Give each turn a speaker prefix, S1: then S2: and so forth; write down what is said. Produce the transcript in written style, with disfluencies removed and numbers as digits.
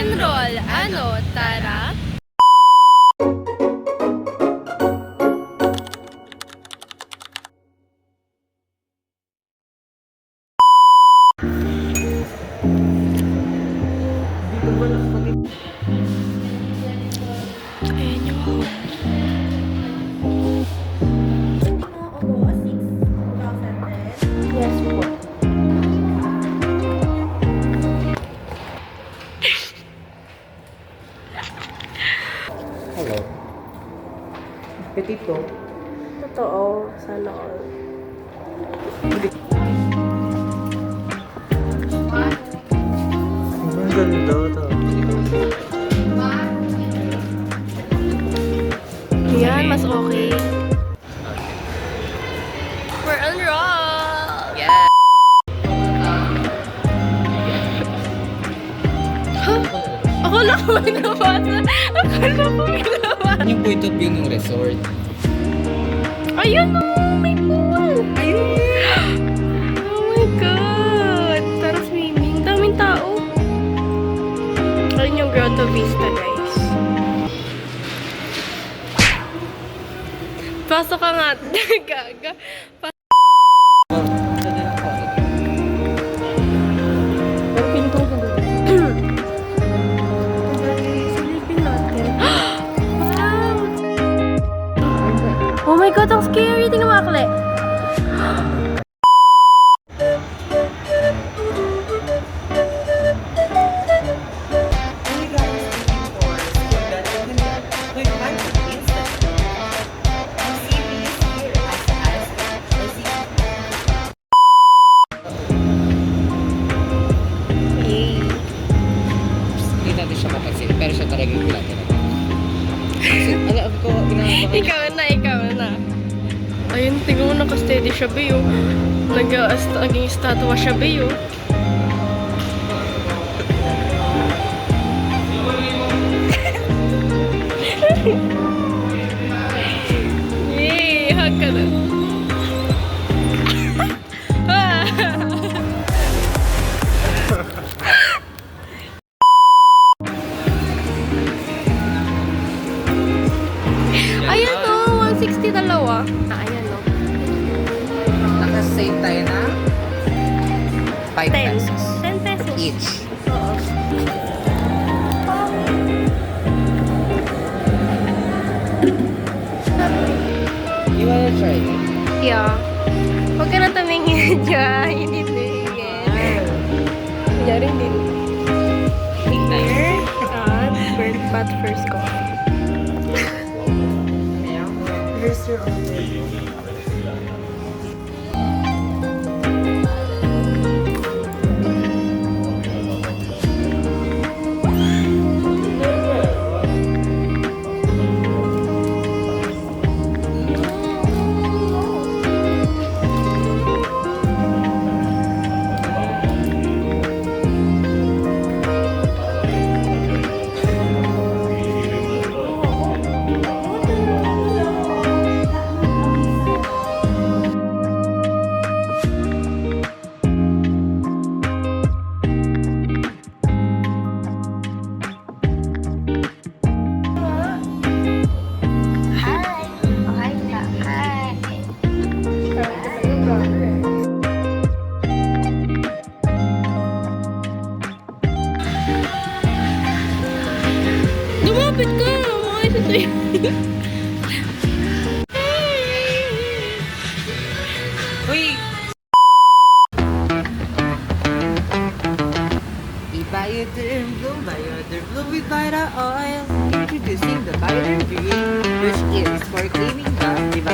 S1: and roll. Ano, tara? Ayan yung home. Yes po.
S2: Hello. Petito.
S1: Totoo. Sana all.
S2: Ang ganda to.
S1: Yan, mas okay. We're on roll!
S2: Yeah.
S1: Akala ko may nabasa. Akala ko may nabasa.
S2: Yung point of view ng resort.
S1: Ayun o! May pool! Ayun! Oh my God! Tara swimming. Daming tao. Ayun yung Grotto Vista, guys. Pasok ka nga. Gaga. Pero pinto ko doon. Silipin natin. Oh my God, ang scary. Tingnan mo, Akle. Yay.
S2: Hindi natin siya mapansin, pero siya talaga yung pinatira. Alam ko,
S1: Ikaw na. Ayun, tingnan mo, naka-steady siya, Bayo. Naging statwa siya, Bayo. Yay! Hug ka na. Ayan o, 160 dalawa. Ayan o.
S2: Naka-save tayo na 5 pesos
S1: 10 pesos.
S2: each.
S1: Oo.
S2: You wanna try it?
S1: Yeah. Huwag ka na tumingin dyan. Hindi tumingin. Kunyari din. Here, at burnt pot first coffee.
S2: Here's your order.
S1: Lumapit ka! Mga isa sa'yo.
S2: Uy! Blue with Vita Oil. Introducing the Vita Green, which is for cleaning the diba.